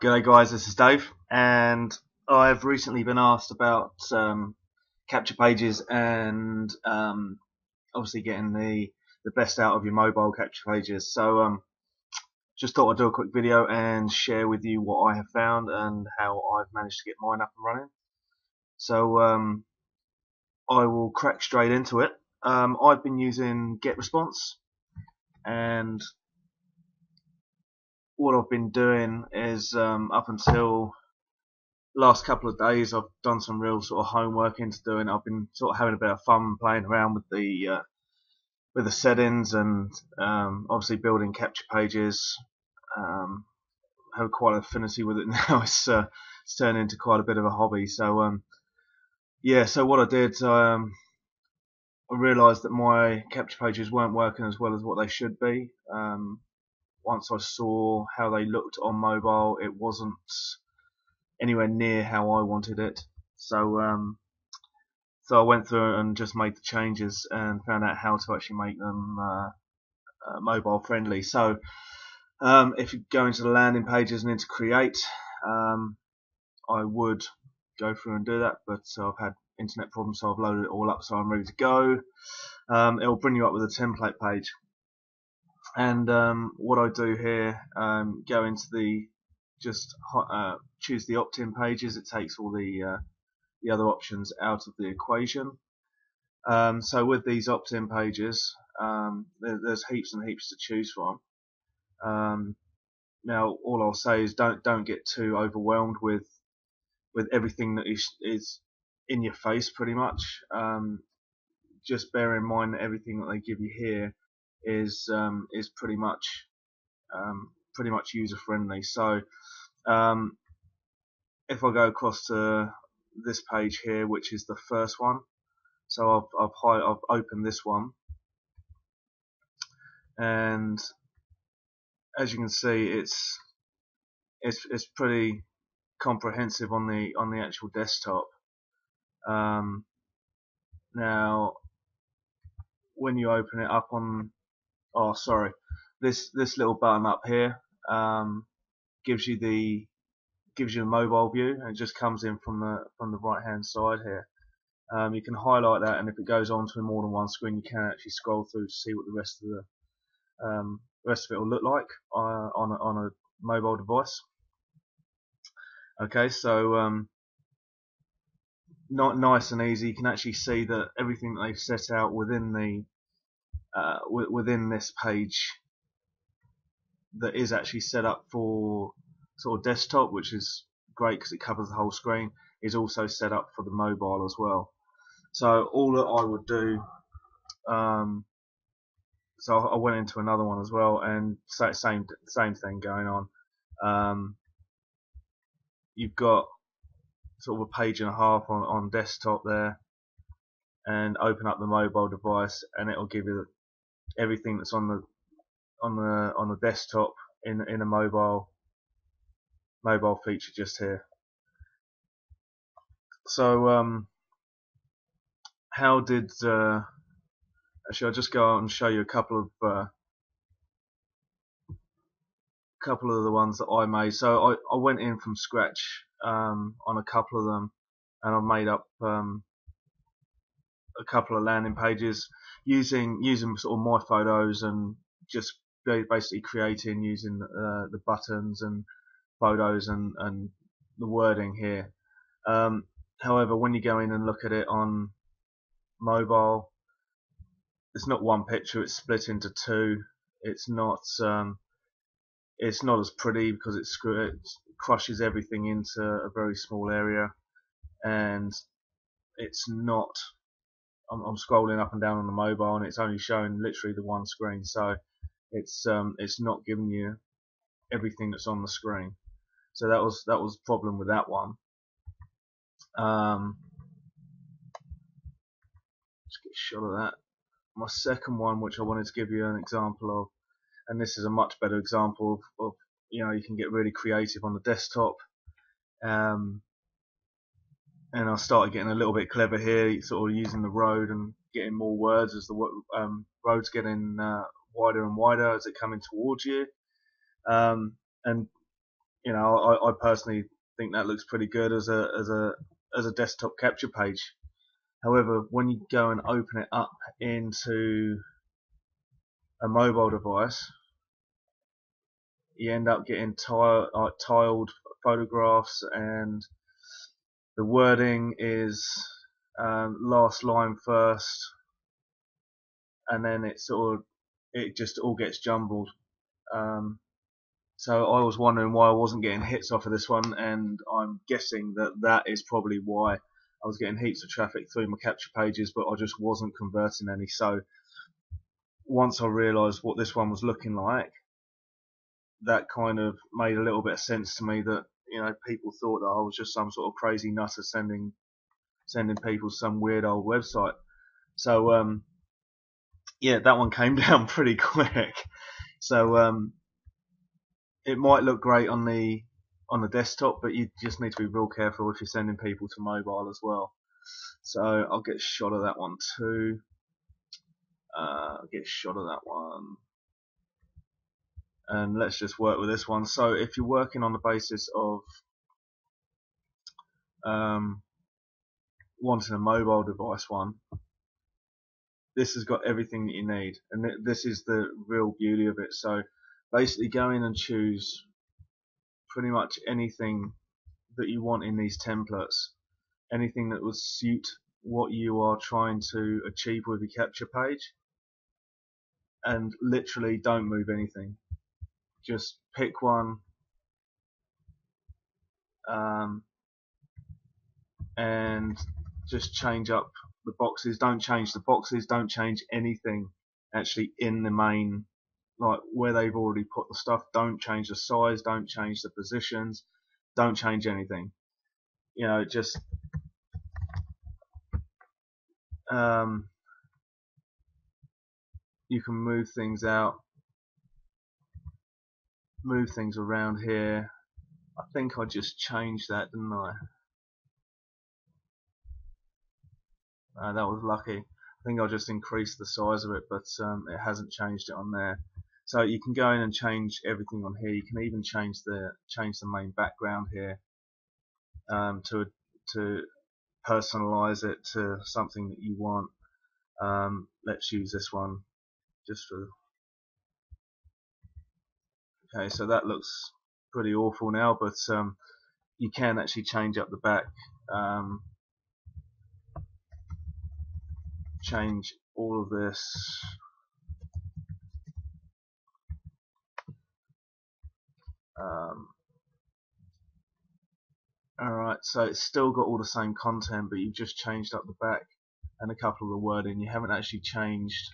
G'day guys, this is Dave, and I've recently been asked about capture pages and obviously getting the best out of your mobile capture pages. So just thought I'd do a quick video and share with you what I have found and how I've managed to get mine up and running. So I will crack straight into it. I've been using GetResponse, and what I've been doing is up until last couple of days I've done some real sort of homework into doing. I've been sort of having a bit of fun playing around with the settings and obviously building capture pages. Have quite an affinity with it now. It's turned into quite a bit of a hobby. So yeah, so what I did, I realised that my capture pages weren't working as well as what they should be. Once I saw how they looked on mobile, it wasn't anywhere near how I wanted it. So I went through and just made the changes and found out how to actually make them mobile friendly. So if you go into the landing pages and into create, I would go through and do that, but I've had internet problems, so I've loaded it all up, so I'm ready to go. It'll bring you up with a template page, and what I do here, go into the choose the opt-in pages. It takes all the other options out of the equation. So with these opt-in pages, there's heaps and heaps to choose from. Now, all I'll say is don't get too overwhelmed with everything that is in your face, pretty much. Just bear in mind that everything that they give you here is pretty much user friendly. So if I go across to this page here, which is the first one, so I've opened this one, and as you can see, it's pretty comprehensive on the actual desktop. Now, when you open it up on, oh sorry, this little button up here gives you the mobile view, and it just comes in from the right hand side here. You can highlight that, and if it goes on to more than one screen, you can actually scroll through to see what the rest of it will look like on a mobile device. Okay, so not nice and easy. You can actually see that everything that they've set out within within this page that is actually set up for sort of desktop, which is great because it covers the whole screen, is also set up for the mobile as well. So all that I would do, so I went into another one as well, and same thing going on. You've got sort of a page and a half on desktop there, and open up the mobile device, and it'll give you everything that's on the desktop in a mobile feature just here. So how did actually I'll just go out and show you a couple of the ones that I made. So I went in from scratch on a couple of them, and I've made up a couple of landing pages using sort of my photos, and just basically creating using the buttons and photos and the wording here. However, when you go in and look at it on mobile, it's not one picture, it's split into two. It's not as pretty because it crushes everything into a very small area, and it's not, I'm scrolling up and down on the mobile, and it's only showing literally the one screen, so it's not giving you everything that's on the screen. So that was the problem with that one. Let's get a shot of that. My second one, which I wanted to give you an example of, and this is a much better example of you can get really creative on the desktop. And I started getting a little bit clever here, sort of using the road and getting more words as the road's getting wider and wider as it coming towards you. And you know, I personally think that looks pretty good as a desktop capture page. However, when you go and open it up into a mobile device, you end up getting tiled photographs, and the wording is last line first, and then it just all gets jumbled. So I was wondering why I wasn't getting hits off of this one, and I'm guessing that is probably why I was getting heaps of traffic through my capture pages, but I just wasn't converting any. So once I realised what this one was looking like, that kind of made a little bit of sense to me, that, you know, people thought that I was just some sort of crazy nutter sending people some weird old website. So yeah, that one came down pretty quick. So it might look great on the desktop, but you just need to be real careful if you're sending people to mobile as well. So I'll get a shot of that one too. Get a shot of that one. And let's just work with this one. So if you're working on the basis of wanting a mobile device one, this has got everything that you need, and this is the real beauty of it. So basically go in and choose pretty much anything that you want in these templates, anything that would suit what you are trying to achieve with your capture page, and literally don't move anything. Just pick one, and just change up the boxes. Don't change the boxes, don't change anything actually in the main, like where they've already put the stuff. Don't change the size, don't change the positions, don't change anything. You know, just you can move things out, move things around here. I think I just changed that, didn't I? That was lucky. I think I just increased the size of it, but it hasn't changed it on there. So you can go in and change everything on here. You can even change the main background here, to personalize it to something that you want. Let's use this one just for. Okay, so that looks pretty awful now, but you can actually change up the back, change all of this. Alright, so it's still got all the same content, but you've just changed up the back and a couple of the wording. You haven't actually changed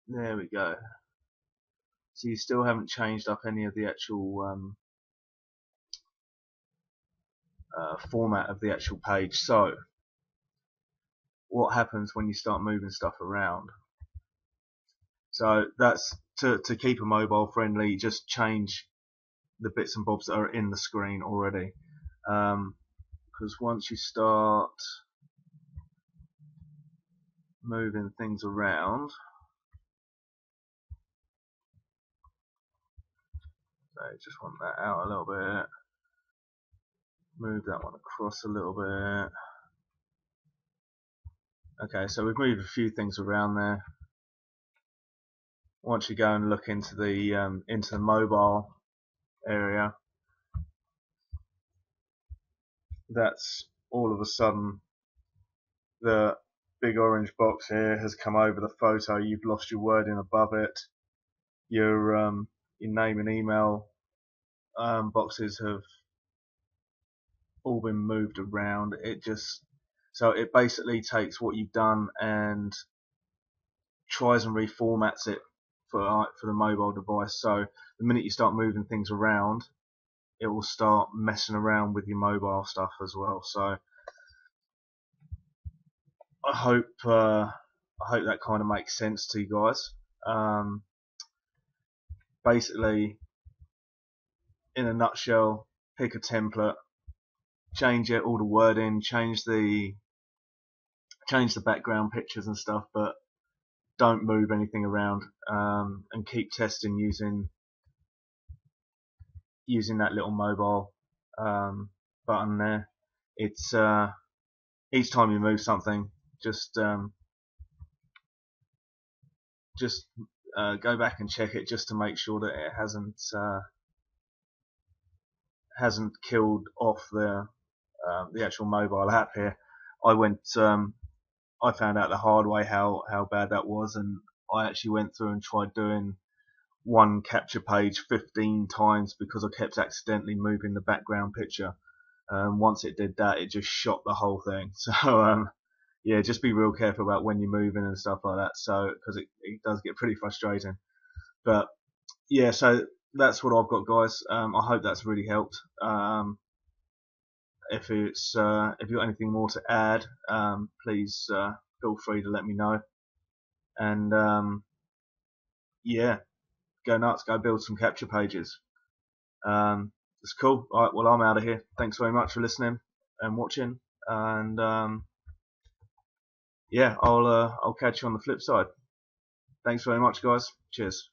there we go. So you still haven't changed up any of the actual format of the actual page. So what happens when you start moving stuff around? So that's to keep it mobile friendly, just change the bits and bobs that are in the screen already, because once you start moving things around, so just want that out a little bit, move that one across a little bit. Okay, so we've moved a few things around there. Once you go and look into the mobile area, that's all of a sudden the big orange box here has come over the photo. You've lost your wording above it. Your name and email boxes have all been moved around. So it basically takes what you've done and tries and reformats it for the mobile device. So the minute you start moving things around, it will start messing around with your mobile stuff as well. So I hope that kind of makes sense to you guys. Basically, in a nutshell, pick a template, change it, all the wording, change the background pictures and stuff, but don't move anything around, and keep testing using that little mobile button there. It's each time you move something, just go back and check it just to make sure that it hasn't killed off the actual mobile app here. I found out the hard way how bad that was, and I actually went through and tried doing one capture page 15 times because I kept accidentally moving the background picture. Once it did that, it just shot the whole thing. So yeah, just be real careful about when you're moving and stuff like that. So because it does get pretty frustrating. But yeah, so that's what I've got, guys. I hope that's really helped. If you've got anything more to add, please feel free to let me know. And yeah, go nuts, go build some capture pages. It's cool. All right, well, I'm out of here. Thanks very much for listening and watching, and yeah, I'll catch you on the flip side. Thanks very much, guys. Cheers.